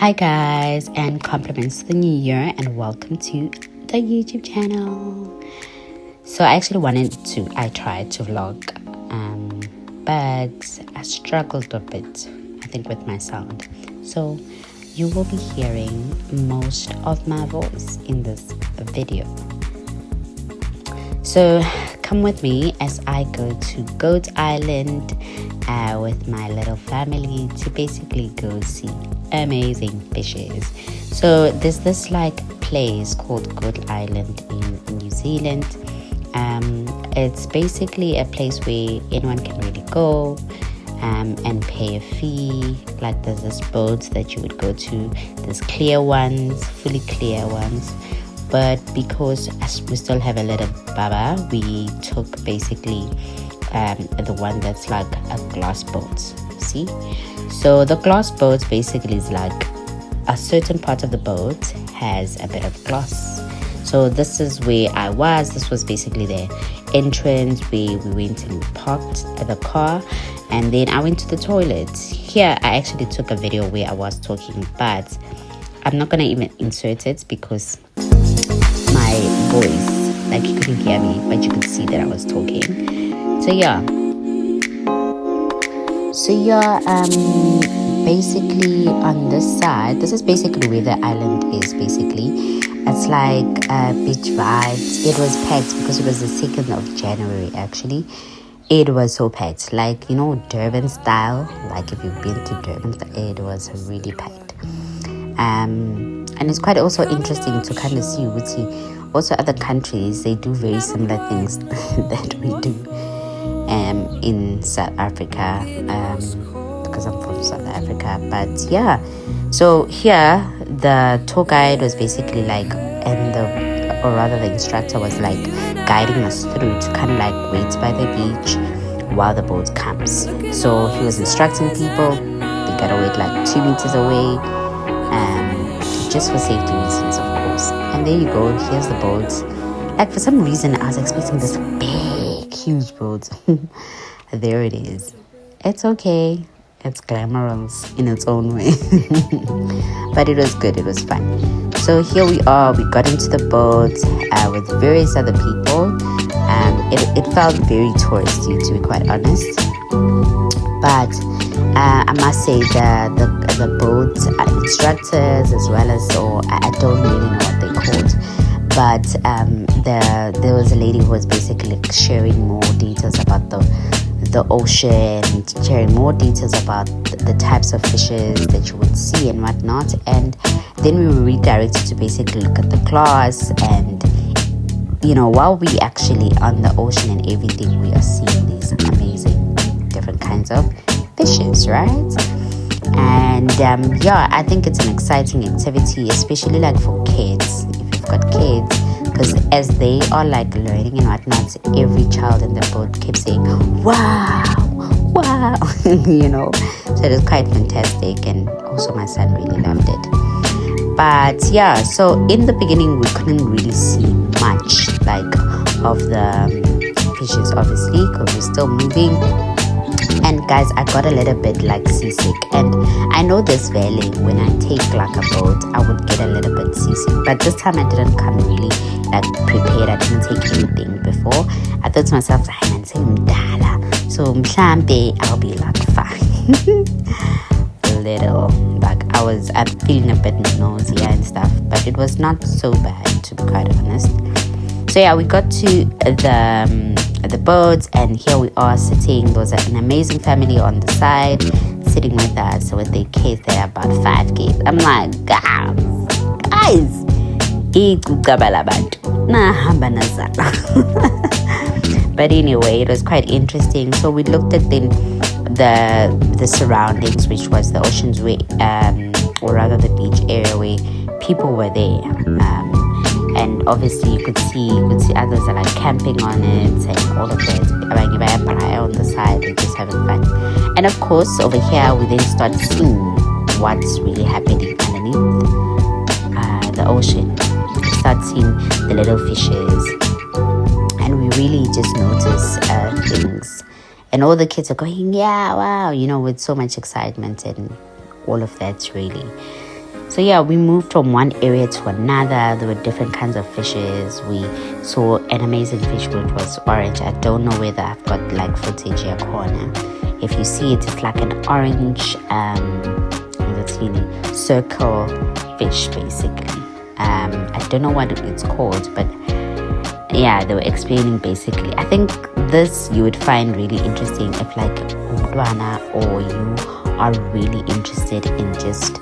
Hi guys, and compliments to the new year, and welcome to the YouTube channel. So I tried to vlog, but I struggled a bit, I think, with my sound. So you will be hearing most of my voice in this video. So come with me as I go to Goat Island with my little family to basically go see amazing fishes. So there's this place called Goat Island in New Zealand. It's basically a place where anyone can really go and pay a fee. Like there's this boat that you would go to. There's clear ones, fully clear ones. But because as we still have a little baba, we took basically the one that's like a glass boat. See? So the glass boat basically is like a certain part of the boat has a bit of glass. So this is where I was. This was basically the entrance where we went and parked the car. And then I went to the toilet. Here I actually took a video where I was talking, but I'm not going to even insert it because my voice, like you couldn't hear me, but you could see that I was talking. Basically on this side, this is basically where the island is. Basically, it's like beach vibes. It was packed because it was the 2nd of January. Actually, it was so packed, like, you know, Durban style. Like if you've been to Durban, it was really packed. And it's quite also interesting to kind of see also other countries, they do very similar things that we do in South Africa, because I'm from South Africa. But yeah, so here the tour guide was basically the instructor was like guiding us through to kind of like wait by the beach while the boat comes. So he was instructing people, they gotta wait like 2 meters away, just for safety reasons, of course. And there you go, here's the boat. Like for some reason I was expecting this big huge boat. There it is. It's okay, it's glamorous in its own way. But it was good, it was fun. So here we are, we got into the boat with various other people. It felt very touristy, to be quite honest, but I must say the boat instructors, as well as, or I don't really know what they're called, but there was a lady who was basically sharing more details about the ocean, sharing more details about the types of fishes that you would see and whatnot. And then we were redirected to basically look at the class, and you know, while we actually on the ocean and everything, we are seeing these amazing different kinds of fishes, right? And I think it's an exciting activity, especially like for kids, if you've got kids, because as they are like learning and whatnot, every child in the boat kept saying wow, you know, so it was quite fantastic. And also my son really loved it. But yeah, so in the beginning we couldn't really see much like of the fishes, obviously, because we're still moving. And guys, I got a little bit like seasick, and I know this valley, when I take like a boat, I would get a little bit seasick. But this time I didn't come really like prepared. I didn't take anything before. I thought to myself, so mhlambe I'll be like fine. I'm feeling a bit nausea and stuff, but it was not so bad, to be quite honest. So yeah, we got to the boat, and here we are sitting. There was an amazing family on the side sitting with us with their kids. They're about 5 kids. I'm like, guys, but anyway, it was quite interesting. So we looked at the surroundings, which was the ocean's way, or rather the beach area where people were there. And obviously you could see others are like camping on it and all of that. On the side, they're just having fun. And of course, over here we then start seeing what's really happening underneath the ocean. We start seeing the little fishes, and we really just notice things. And all the kids are going, yeah, wow, you know, with so much excitement and all of that, really. So yeah, we moved from one area to another. There were different kinds of fishes. We saw an amazing fish which was orange. I don't know whether I've got like footage here corner. If you see it, it's like an orange circle fish basically. I don't know what it's called, but yeah, they were explaining basically. I think this you would find really interesting if like umntwana or you are really interested in just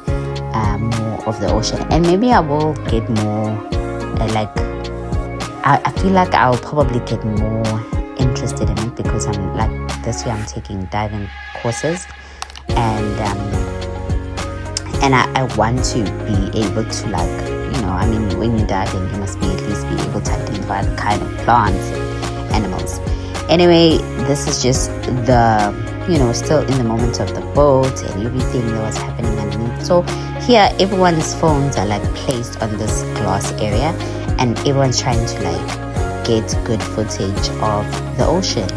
more of the ocean. And maybe I will get more I feel like I'll probably get more interested in it because I'm like this year I'm taking diving courses, and I want to be able to like, you know, I mean, when you're diving, you must be at least be able to identify the kind of plants and animals. Anyway, this is just the, you know, still in the moment of the boat and everything that was happening underneath. So here, everyone's phones are like placed on this glass area, and everyone's trying to like get good footage of the ocean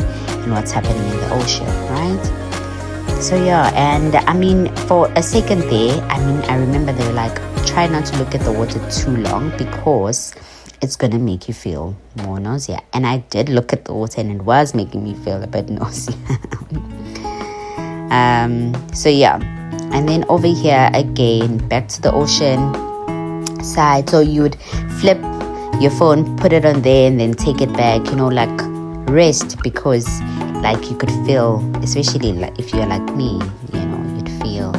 and what's happening in the ocean, right? So yeah, and I mean, for a second there, I mean, I remember they were like, try not to look at the water too long because it's gonna make you feel more nausea. And I did look at the water and it was making me feel a bit nausea. So yeah, and then over here again, back to the ocean side. So you would flip your phone, put it on there, and then take it back, you know, like rest, because like you could feel, especially like if you're like me, you know, you'd feel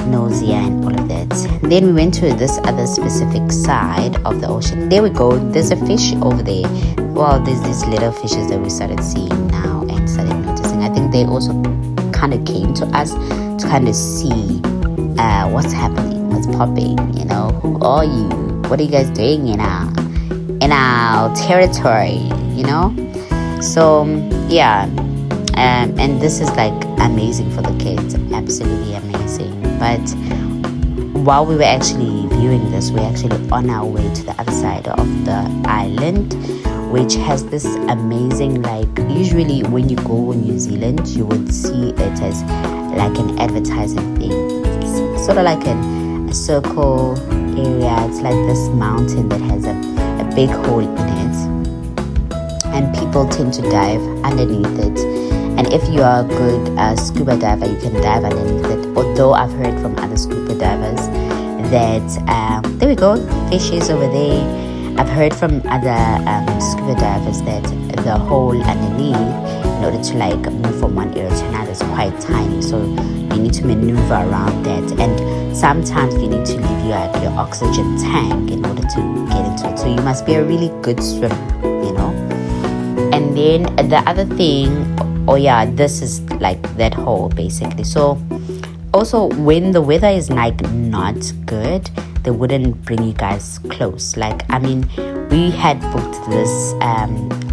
nausea and all of that. And then we went to this other specific side of the ocean. There we go, there's a fish over there. Well, there's these little fishes that we started seeing now and started noticing. I think they also kind of came to us to kind of see what's happening, what's popping, you know, who are you, what are you guys doing in our territory, you know. So yeah, and this is like amazing for the kids, absolutely amazing. But while we were actually viewing this, we're actually on our way to the other side of the island, which has this amazing, like, usually when you go in New Zealand, you would see it as like an advertising thing. It's sort of like a circle area. It's like this mountain that has a big hole in it, and people tend to dive underneath it. And if you are a good scuba diver, you can dive underneath it. Although I've heard from other scuba divers that there we go, fishes over there. I've heard from other scuba divers that the hole underneath, in order to like move from one area to another, is quite tiny. So you need to maneuver around that, and sometimes you need to leave your oxygen tank in order to get into it. So you must be a really good swimmer, you know. And then the other thing, oh yeah, this is like that hole basically. So also when the weather is like not good, they wouldn't bring you guys close. Like, I mean, we had booked this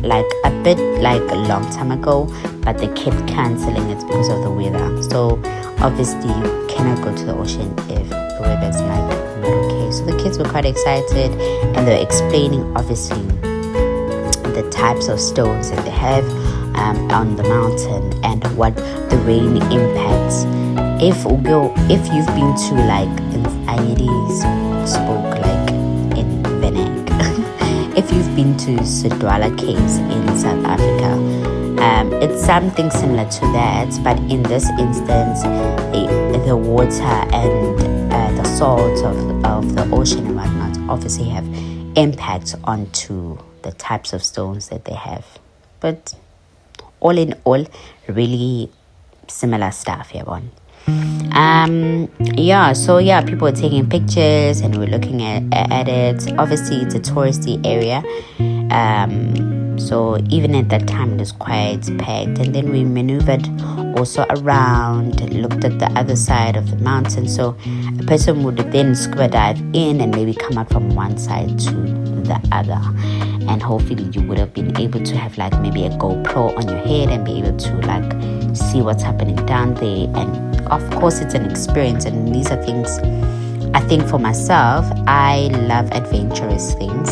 like a bit like a long time ago, but they kept cancelling it because of the weather. So obviously you cannot go to the ocean if the weather is like not okay. So the kids were quite excited, and they were explaining obviously the types of stones that they have on the mountain and what the rain impacts. If you've been to like, I already spoke like in Venek. If you've been to Sudwala Caves in South Africa, it's something similar to that, but in this instance, the water and the salt of the ocean and whatnot obviously have impact onto the types of stones that they have. But all in all, really similar stuff here on. People were taking pictures and we're looking at it. Obviously it's a touristy area, so even at that time it was quite packed. And then we maneuvered also around, looked at the other side of the mountain, so a person would then scuba dive in and maybe come out from one side to the other, and hopefully you would have been able to have like maybe a GoPro on your head and be able to like see what's happening down there. And of course it's an experience, and these are things I think for myself, I love adventurous things.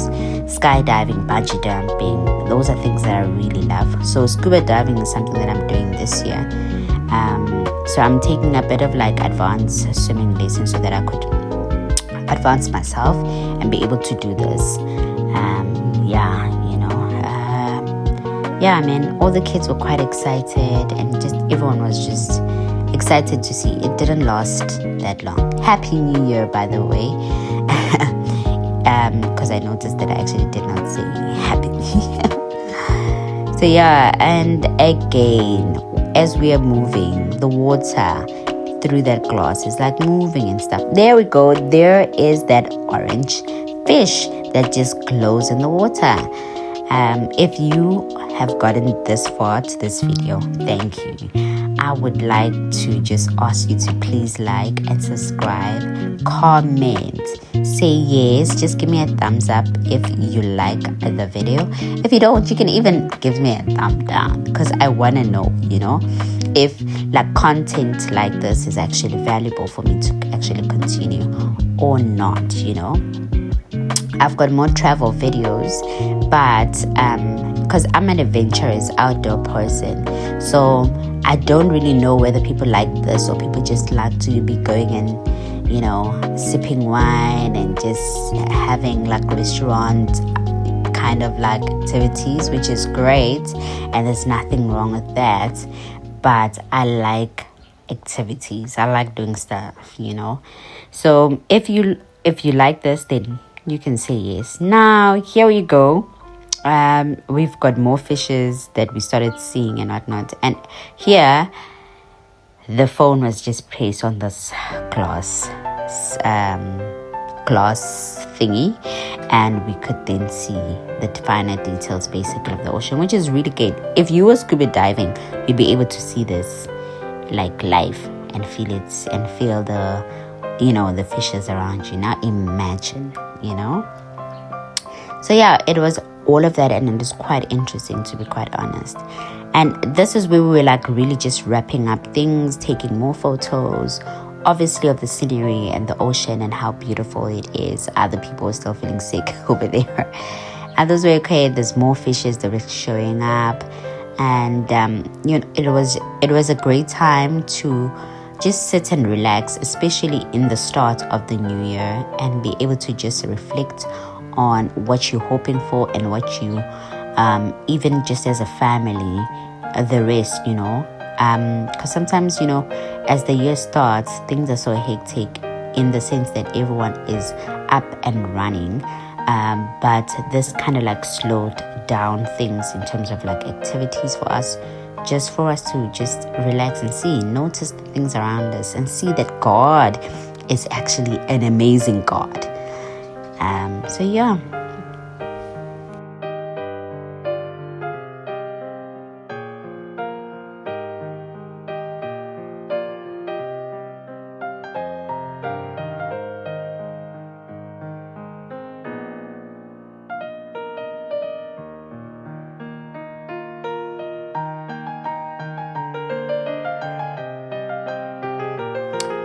Skydiving, bungee jumping, those are things that I really love. So scuba diving is something that I'm doing this year. So I'm taking a bit of like advanced swimming lessons so that I could advance myself and be able to do this. Yeah, man, all the kids were quite excited, and just everyone was just excited to see. It didn't last that long. Happy New Year, by the way. Because I noticed that I actually did not say Happy New Year. So yeah, and again, as we are moving, the water through that glass is like moving and stuff. There we go. There is that orange fish that just glows in the water. If you have gotten this far to this video, thank you. I would like to just ask you to please like and subscribe, comment, say yes, just give me a thumbs up if you like the video. If you don't, you can even give me a thumb down, because I want to know, if like content like this is actually valuable for me to actually continue or not. I've got more travel videos, but because I'm an adventurous outdoor person, so I don't really know whether people like this or people just like to be going and sipping wine and just having like restaurant kind of like activities, which is great, and there's nothing wrong with that. But I like activities. I like doing stuff, So if you like this, then you can say yes. Now here we go. We've got more fishes that we started seeing and whatnot, and here the phone was just placed on this glass thingy, and we could then see the finer details basically of the ocean, which is really good. If you were scuba diving, you'd be able to see this like live and feel it and feel the the fishes around you. Now imagine, so yeah, it was all of that, and it was quite interesting, to be quite honest. And this is where we were like really just wrapping up things, taking more photos, obviously, of the scenery and the ocean and how beautiful it is. Other people were still feeling sick over there. Others were okay. There's more fishes that were showing up, and it was a great time to just sit and relax, especially in the start of the new year, and be able to just reflect on what you're hoping for and what you even just as a family, the rest, because sometimes as the year starts, things are so hectic in the sense that everyone is up and running, but this kind of like slowed down things in terms of like activities for us, just for us to just relax and notice the things around us and see that God is actually an amazing God. So yeah.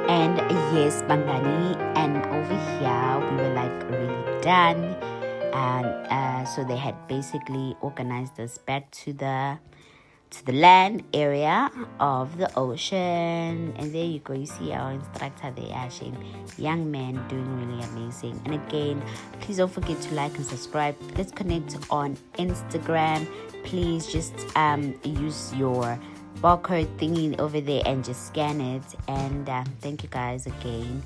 And yes, Bangani, and over here we were like really done, and so they had basically organized us back to the land area of the ocean. And there you go, you see our instructor there, Ashe, young man doing really amazing. And again, please don't forget to like and subscribe. Let's connect on Instagram. Please just use your barcode thingy over there and just scan it. And thank you guys again